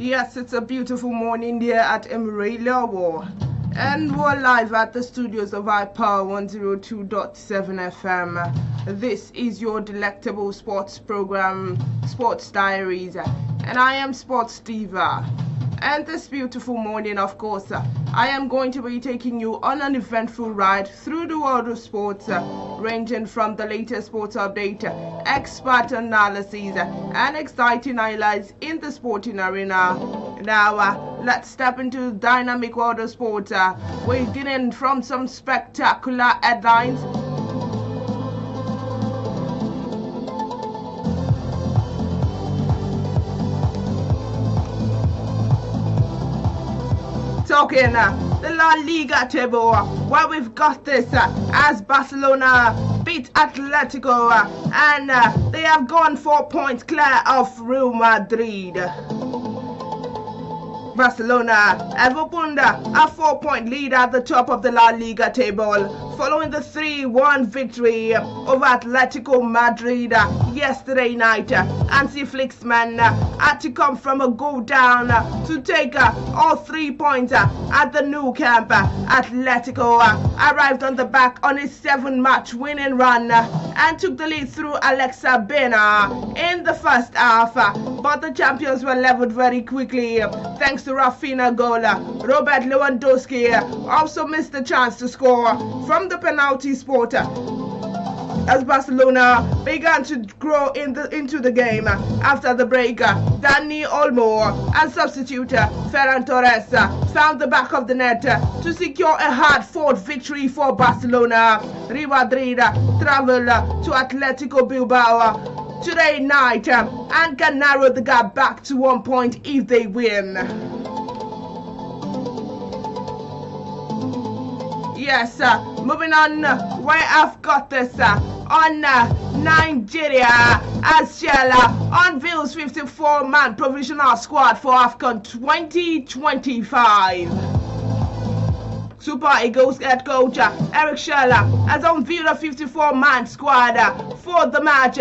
Yes, it's a beautiful morning here at Inioluwa, and we're live at the studios of iPower 102.7 FM. This is your delectable sports program, Sports Diaries, and I am Sports Diva. And this beautiful morning, of course, I am going to be taking you on an eventful ride through the world of sports, ranging from the latest sports update, expert analyses, and exciting highlights in the sporting arena. Now, let's step into the dynamic world of sports. We're beginning from some spectacular headlines. Talking the La Liga table, where we've got this as Barcelona beat Atletico and they have gone 4 points clear of Real Madrid. Barcelona have opened a 4-point lead at the top of the La Liga table, following the 3-1 victory over Atletico Madrid yesterday night. Hansi Flick's men had to come from a goal down to take all 3 points at the Nou Camp. Atletico arrived on the back on his 7-match winning run and took the lead through Alexa Bena in the first half, but the champions were leveled very quickly thanks to Rafinha goal. Robert Lewandowski also missed the chance to score from the penalty spot as Barcelona began to grow into the game. After the break, Dani Olmo and substitute Ferran Torres found the back of the net to secure a hard-fought victory for Barcelona. Real Madrid travel to Atletico Bilbao today night and can narrow the gap back to 1 point if they win. Yes, moving on, where I've got this on Nigeria as Shell unveils 54-man provisional squad for AFCON 2025. Super Eagles head coach Eric Shell has unveiled a 54-man squad for the match.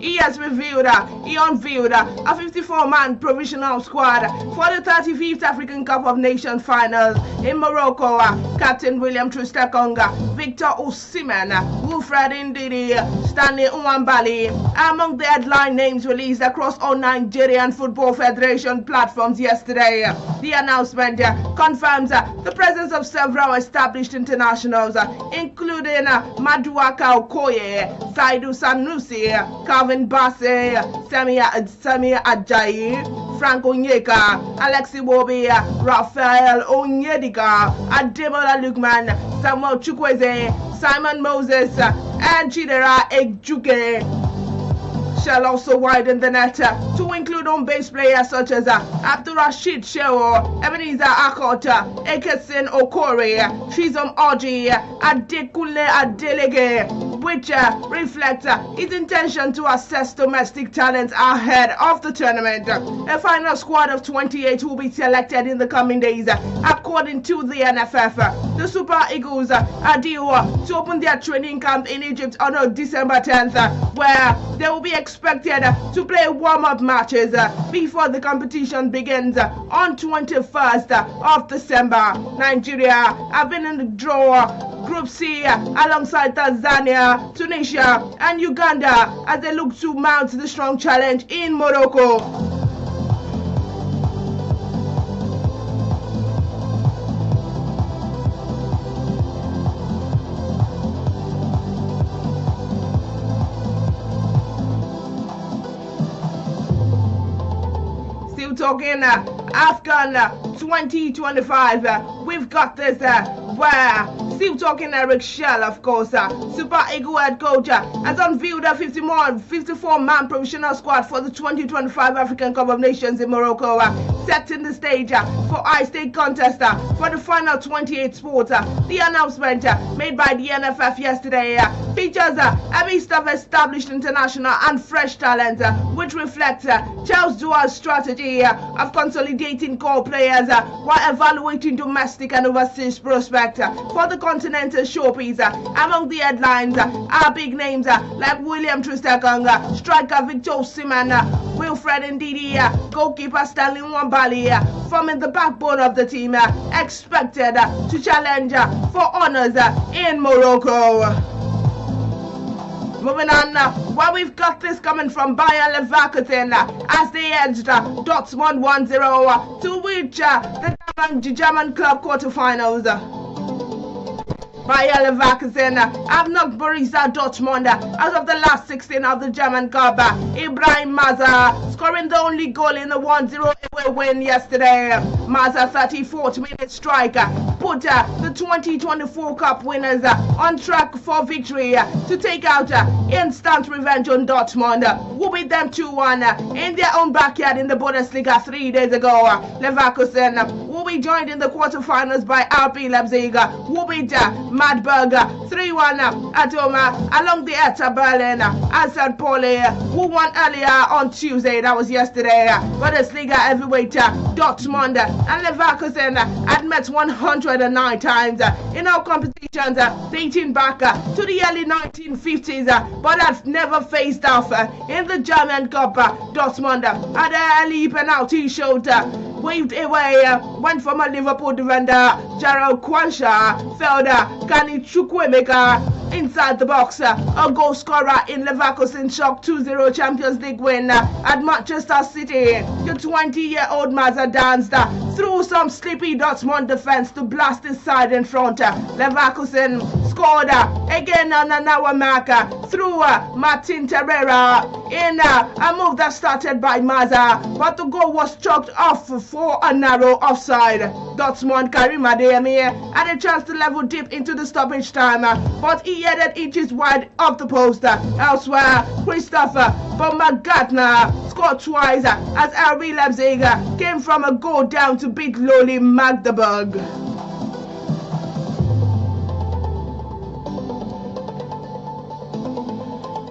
He unveiled a 54-man provisional squad for the 35th African Cup of Nations finals in Morocco. Captain William Trustekonga, Victor Osimhen, Wilfred Ndidi, Stanley Nwambali among the headline names released across all Nigerian Football Federation platforms yesterday. The announcement confirms the presence of several established internationals, including Maduaka Okoye, Saidu Sanusi, Calvin Bassey, Samia Ajayi, Frank Onyeka, Alexi Wobi, Raphael Onyedika, Ademola Lukman, Samuel Chukwueze, Simon Moses, and Chidera Ejuke. Shall also widen the net to include home-based players such as Abdurrashid Shehu, Ebenezer Akota, Ekesin Okore, Chizom Oji, Adekunle Adelege, which reflects his intention to assess domestic talents ahead of the tournament. A final squad of 28 will be selected in the coming days, according to the NFF. The Super Eagles are due to open their training camp in Egypt on December 10th, where they will be expected to play warm-up matches before the competition begins on 21st of December. Nigeria have been in the draw Group C alongside Tanzania, Tunisia and Uganda as they look to mount the strong challenge in Morocco. Still talking AFCON 2025, we've got this where still talking Eric Shell, of course. Super Eagle head coach has unveiled a 54-man provisional squad for the 2025 African Cup of Nations in Morocco, setting the stage for high-stake contest for the final 28 sports. The announcement made by the NFF yesterday features a mix of established international and fresh talent, which reflects Chelsea's dual strategy of consolidating core players while evaluating domestic and overseas prospects for the continental showpiece. Among the headlines are big names like William Troost-Ekong, striker Victor Osimhen, Wilfred Ndidi, goalkeeper Stanley Nwabali, forming the backbone of the team, expected to challenge for honours in Morocco. Moving on, where we've got this coming from Bayer Leverkusen as they edged Dortmund 1-0 to reach the German club quarterfinals. Bayer Leverkusen have knocked Borussia Dortmund out of the last 16 of the German Cup. Ibrahim Maza scoring the only goal in the 1-0 away win yesterday. Maza 34th minute strike put the 2024 Cup winners on track for victory to take out instant revenge on Dortmund, who beat them 2-1 in their own backyard in the Bundesliga 3 days ago. Leverkusen will be joined in the quarterfinals by RB Leipzig, who beat Magdeburg 3-1 at home along the Hertha Berlin. St. Pauli, who won earlier on Tuesday, that was yesterday. Bundesliga heavyweight Dortmund and Leverkusen had met 109 times in all competitions dating back to the early 1950s, but have never faced off in the German Cup. Dortmund had an early penalty shot waved away, went from a Liverpool defender, Gerald Kwansha, felled Gani Chukwuemeka inside the box. A goal scorer in Leverkusen shock 2-0 Champions League win at Manchester City. The 20-year-old Maza danced through some sleepy Dortmund defense to blast his side in front. Leverkusen scored again on an hour mark through Martin Terrera in a move that started by Maza, but the goal was chalked off for a narrow offside. Dortmund Karim Adeyemi had a chance to level deep into the stoppage time, but he headed inches wide of the post. Elsewhere, Christopher Baumgartner scored twice as RB Leipzig came from a goal down to beat lowly Magdeburg.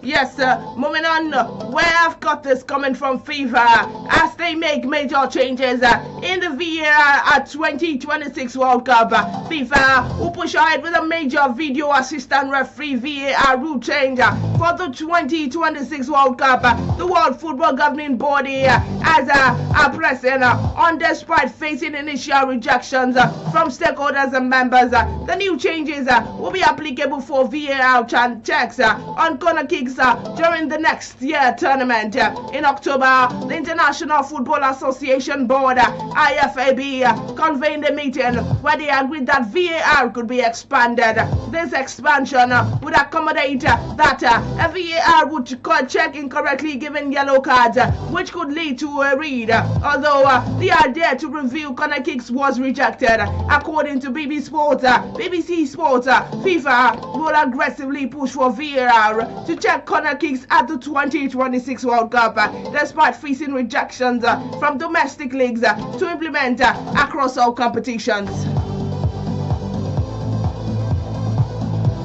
Yes, moving on, where I've got this coming from FIFA as they make major changes in the VAR at 2026 World Cup. FIFA will push ahead with a major video assistant referee VAR rule change for the 2026 World Cup. The World Football Governing Body has a pressing on despite facing initial rejections from stakeholders and members. The new changes will be applicable for VAR checks on corner kicks during the next year tournament. In October, the International Football Association Board, IFAB, convened a meeting where they agreed that VAR could be expanded. This expansion would accommodate that a VAR would check incorrectly given yellow cards, which could lead to a red, although the idea to review corner kicks was rejected. According to BBC Sports, FIFA will aggressively push for VAR to check corner kicks at the 2026 World Cup, despite facing rejections from domestic leagues to implement across all competitions.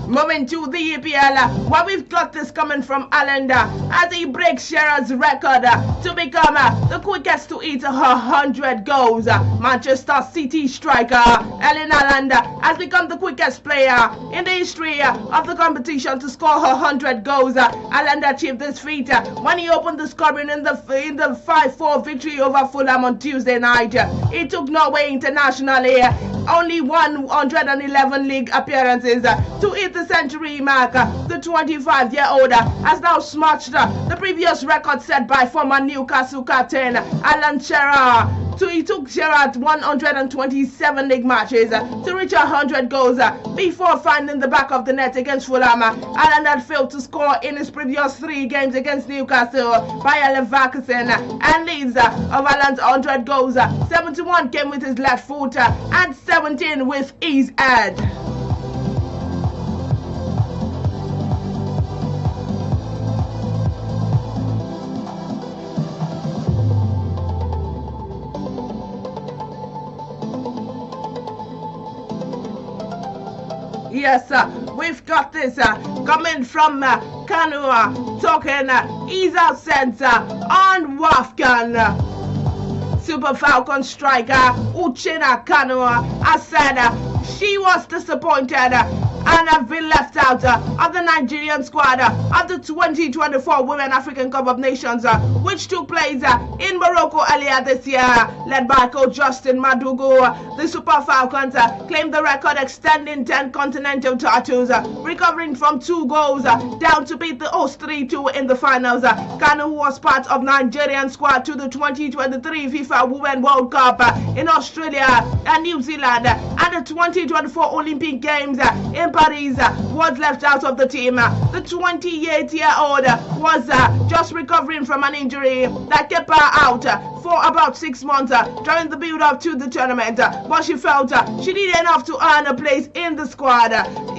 Moving to the EPL, where we've got this coming from Haaland as he breaks Shearer's record to become the quickest to hit 100 goals. Manchester City striker Erling Haaland has become the quickest player in the history of the competition to score 100 goals. Haaland achieved this feat when he opened the scoring in the 5-4 victory over Fulham on Tuesday night. He took Norway internationally only 111 league appearances to hit the century mark. The 25-year-old has now smashed the previous record set by former Newcastle captain Alan Shearer. So he took Shearer 127 league matches to reach 100 goals before finding the back of the net against Fulham. Haaland had failed to score in his previous 3 games against Newcastle, Bayer Leverkusen and Leeds. Of Haaland's 100 goals, 71 came with his left foot and 17 with his head. Yes, we've got this coming from Kanu, talking he's out center on Wafkan. Super Falcon striker Uchenna Kanu has said she was disappointed and have been left out of the Nigerian squad of the 2024 Women African Cup of Nations, which took place in Morocco earlier this year, led by coach Justin Madugu. The Super Falcons claimed the record, extending 10 continental titles, recovering from 2 goals down to beat the host 3-2 in the finals. Kanu, who was part of Nigerian squad to the 2023 FIFA Women World Cup in Australia and New Zealand and the 2024 Olympic Games in Paris, was left out of the team. The 28-year-old was just recovering from an injury that kept her out for about 6 months during the build-up to the tournament, but she felt she needed enough to earn a place in the squad.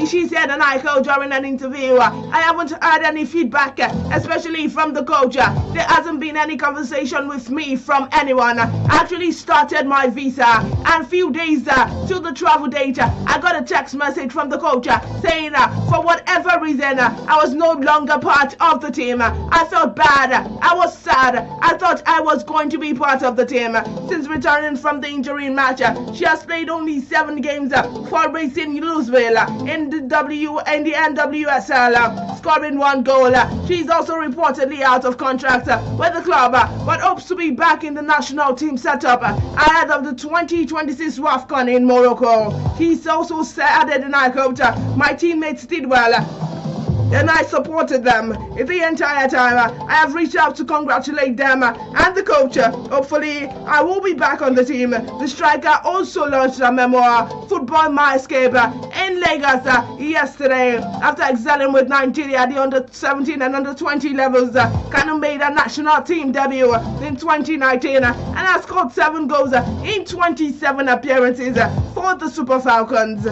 She said, and I heard during an interview, I haven't heard any feedback, especially from the coach. There hasn't been any conversation with me from anyone. I actually started my visa, and few days to the travel date, I got a text message from the coach saying for whatever reason I was no longer part of the team. I felt bad, I was sad, I thought I was going to be part of the team. Since returning from the injury match, she has played only 7 games for Racing Louisville in the NWSL, scoring 1 goal. She's also reportedly out of contract with the club, but hopes to be back in the national team setup ahead of the 2026 WAFCON in Morocco. He's also said, and I hoped my teammates did well, and I supported them the entire time. I have reached out to congratulate them and the coach. Hopefully, I will be back on the team. The striker also launched a memoir, Football My Escape, in Lagos yesterday. After excelling with Nigeria at the under-17 and under-20 levels, Kanu made a national team debut in 2019 and has scored 7 goals in 27 appearances for the Super Falcons.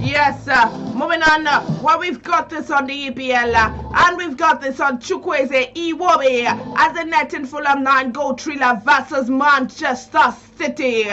Yes, moving on, well, we've got this on the EPL, and we've got this on Chukwueze Iwobi as the netting Fulham 9-goal thriller versus Manchester City.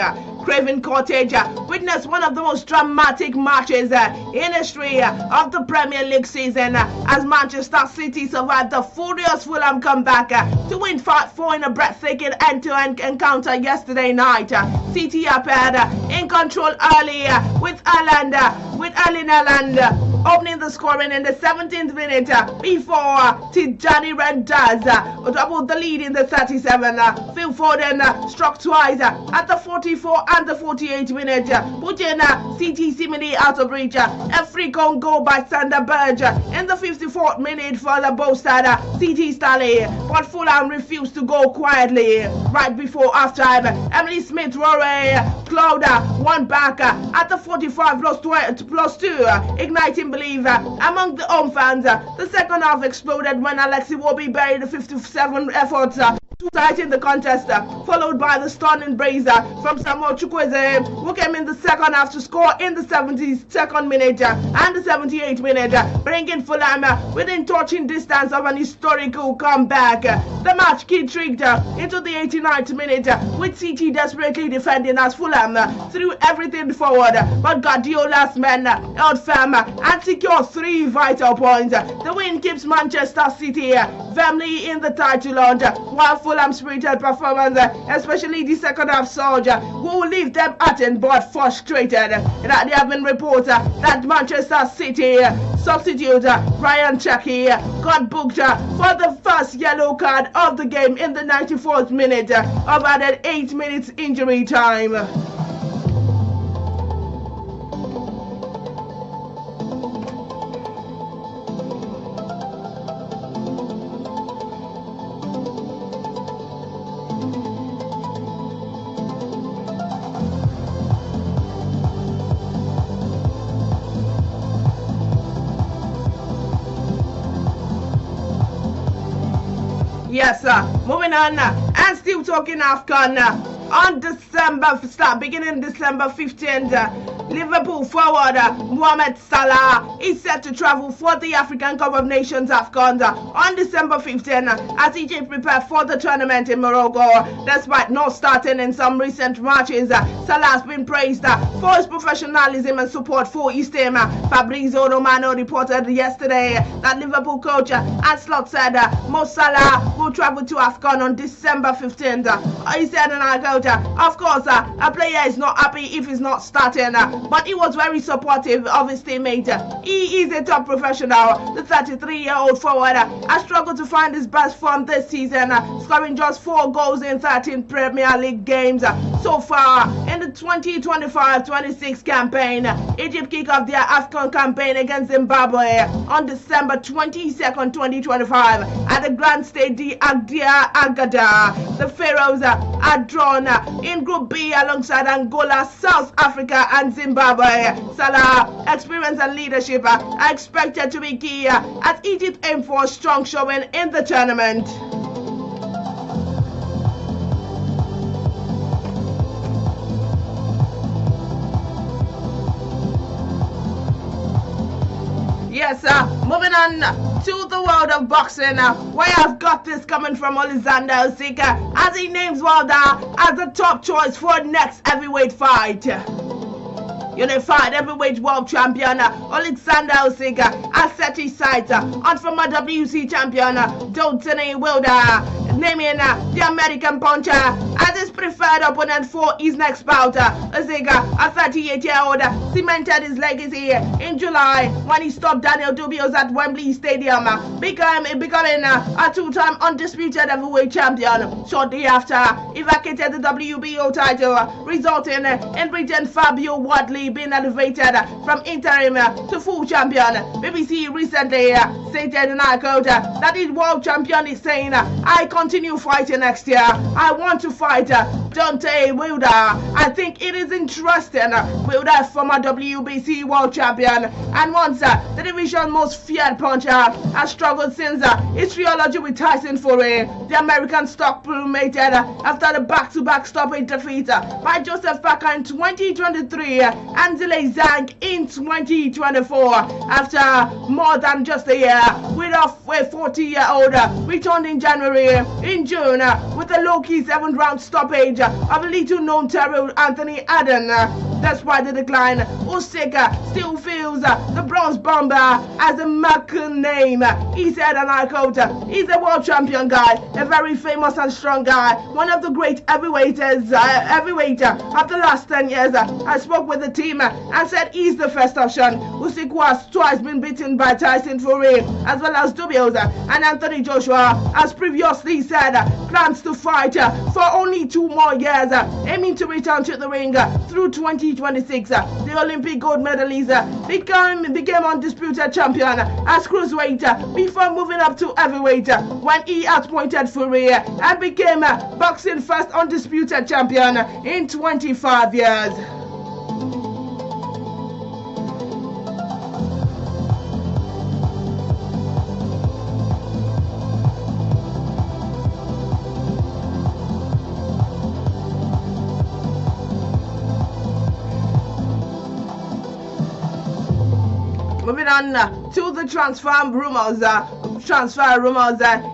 Craven Cottage witnessed one of the most dramatic matches in history of the Premier League season as Manchester City survived the furious Fulham comeback to win 5-4 in a breathtaking end-to-end encounter yesterday night. City appeared in control early with Erling Haaland opening the scoring in the 17th minute before Tijani Rendaz doubled the lead in the 37th. Phil Foden struck twice at the 44 and the 48th minute, putting City seemingly out of reach. A free-kick goal by Sander Berge in the 54th minute for the boasted City Stally, but Fulham refused to go quietly. Right before half-time, Emily Smith-Rowe clawed one back at the 45 plus 2, igniting belief among the home fans. The second half exploded when Alexi Iwobi buried the 57 efforts to tighten the contest, followed by the stunning brace from Samuel Chukwueze, who came in the second half to score in the 72nd minute and the 78th minute, bringing Fulham within touching distance of an historical comeback. The match kicked into the 89th minute, with City desperately defending as Fulham threw everything forward, but Guardiola's men held firm and secured 3 vital points. The win keeps Manchester City firmly in the title hunt, while Fulham's spirited performance, especially the second half surge, will leave them heartened but frustrated. There have been reports that Manchester City substitute Ryan Cherki got booked for the first yellow card of the game in the 94th minute of added 8 minutes injury time. Yes, moving on and still talking AFCON. Beginning December 15th, Liverpool forward Mohamed Salah is set to travel for the African Cup of Nations AFCON on December 15th as Egypt prepare for the tournament in Morocco. Despite not starting in some recent matches, Salah has been praised for his professionalism and support for his team. Fabrizio Romano reported yesterday that Liverpool coach Anslot said Mo Salah will travel to AFCON on December 15th. He said, and I quote, of course, a player is not happy if he's not starting, but he was very supportive of his teammate. He is a top professional. The 33-year-old forward has struggled to find his best form this season, scoring just 4 goals in 13 Premier League games so far in the 2025-26 campaign. Egypt kick off their AFCON campaign against Zimbabwe on December 22nd, 2025 at the Grand Stade Agada. The Pharaohs are drawn in Group B alongside Angola, South Africa and Zimbabwe. Salah experience and leadership are expected to be key as Egypt aim for a strong showing in the tournament. Yes, moving on to the world of boxing, where I've got this coming from Alexander Usyk as he names Wilder as the top choice for next heavyweight fight. Unified heavyweight world champion Alexander Usyk has set his sights on former WC champion Deontay Wilder, naming the American puncher as his preferred opponent for his next bout. Usyk, a 38-year-old, cemented his legacy in July when he stopped Daniel Dubois at Wembley Stadium, becoming a 2-time undisputed heavyweight champion. Shortly after, he vacated the WBO title, resulting in Britain Fabio Wardley being elevated from interim to full champion. BBC recently stated, and I quote, that the world champion is saying, I continue fighting next year. I want to fight Deontay Wilder. I think it is interesting. Wilder, former WBC world champion and once the division's most feared puncher, has struggled since his trilogy with Tyson Fury. The American stock plummeted after the back-to-back stoppage defeat by Joseph Parker in 2023 and Zhilei Zhang in 2024. After more than just a year, with a 40-year-old returned in January. In June, with a low-key 7th-round stoppage of little-known Terrell Anthony Adden. Despite the decline, Usyk still feels the Bronze Bomber as a American name. He said, and I quote, he's a world champion guy, a very famous and strong guy, one of the great heavyweight of the last 10 years. I spoke with the team and said he's the first option. Usyk has twice been beaten by Tyson Fury, as well as Dubois and Anthony Joshua, as previously said, plans to fight for only 2 more years, aiming to return to the ring through 2026. The Olympic gold medalist became undisputed champion as cruiserweight before moving up to heavyweight when he outpointed Fury and became boxing first undisputed champion in 25 years. Moving on to the transfer rumors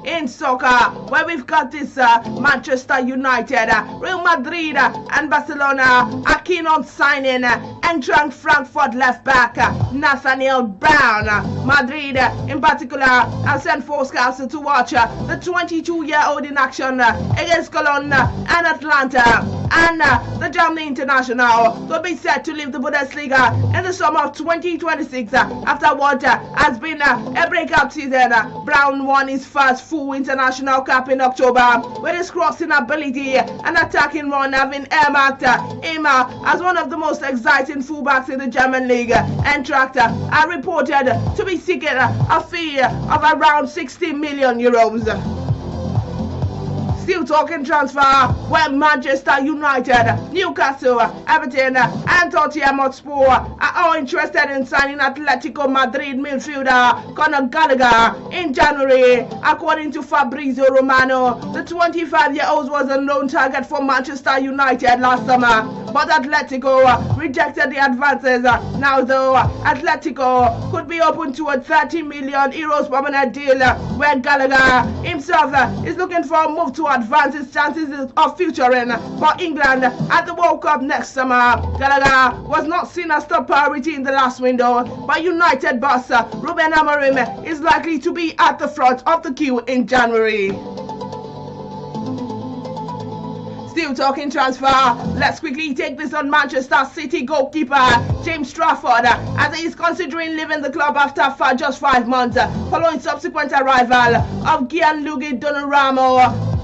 in soccer, where we've got this Manchester United, Real Madrid and Barcelona are keen on signing Eintracht Frankfurt left back Nathaniel Brown. Madrid in particular has sent 4 scouts to watch the 22-year-old in action against Cologne and Atlanta, and the German international will be set to leave the Bundesliga in the summer of 2026 after what has been a breakout season. Brown won his first full international cap in October with his crossing ability and attacking run having earmarked him as one of the most exciting fullbacks in the German league. Eintracht are reported to be seeking a fee of around 60 million euros. Still talking transfer, where Manchester United, Newcastle, Everton, and Tottenham Hotspur are all interested in signing Atletico Madrid midfielder Conor Gallagher in January. According to Fabrizio Romano, the 25-year-old was a lone target for Manchester United last summer, but Atletico rejected the advances. Now though, Atletico could be open to a 30 million euros permanent deal, where Gallagher himself is looking for a move to advance his chances of featuring for England at the World Cup next summer. Gallagher was not seen as top priority in the last window, but United boss Ruben Amorim is likely to be at the front of the queue in January. Still talking transfer, let's quickly take this on Manchester City goalkeeper James Trafford, as he is considering leaving the club after just 5 months following subsequent arrival of Gianluigi Donnarumma.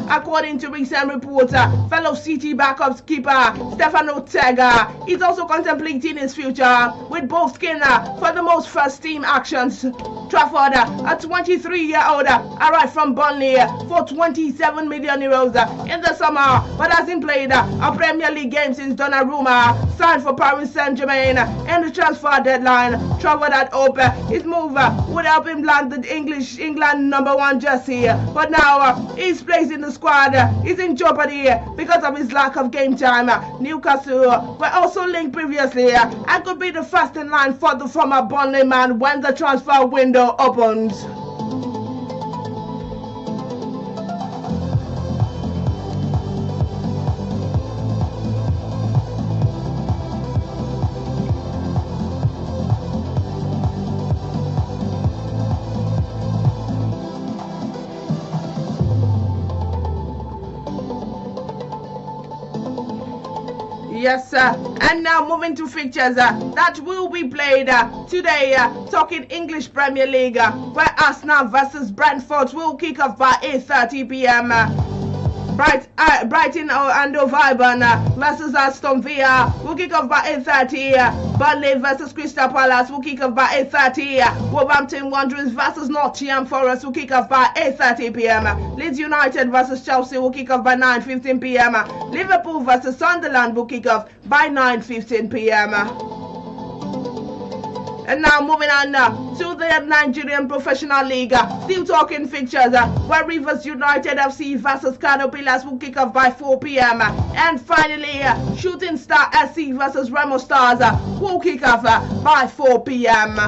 According to recent reports, fellow City backup keeper Stefano Tega is also contemplating his future, with both Skinner for the most first-team actions. Trafford, a 23-year-old, arrived from Burnley for 27 million euros in the summer, but hasn't played a Premier League game since Donnarumma signed for Paris Saint-Germain in the transfer deadline. Trafford had hoped his move would help him land the England #1 jersey, but now his place in the squad is in jeopardy because of his lack of game time. Newcastle were also linked previously and could be the first in line for the former Burnley man when the transfer window opens. Yes, sir. And now moving to fixtures that will be played today. Talking English Premier League, where Arsenal versus Brentford will kick off by 8:30 p.m. Brighton and Overhampton versus Aston Villa will kick off by 8:30. Burnley versus Crystal Palace will kick off by 8:30. Wolverhampton Wanderers versus Nottingham Forest will kick off by 8:30 p.m. Leeds United versus Chelsea will kick off by 9:15 p.m. Liverpool versus Sunderland will kick off by 9:15 p.m. And now moving on to the Nigerian Professional League. Still talking fixtures, where Rivers United FC versus Kano Pillars will kick off by 4 p.m. And finally, Shooting Star SC versus Remo Stars will kick off by 4 p.m.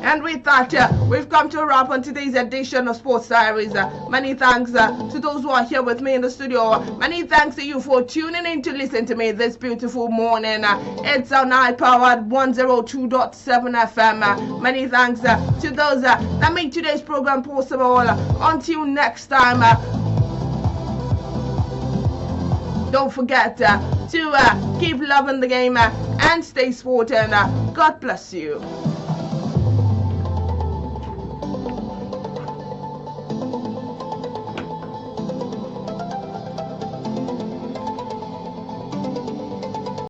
And with that, we've come to a wrap on today's edition of Sports Diaries. Many thanks to those who are here with me in the studio. Many thanks to you for tuning in to listen to me this beautiful morning. It's on I-Powered 102.7 FM. Many thanks to those that made today's program possible. Until next time, don't forget to keep loving the game and stay sporting. God bless you.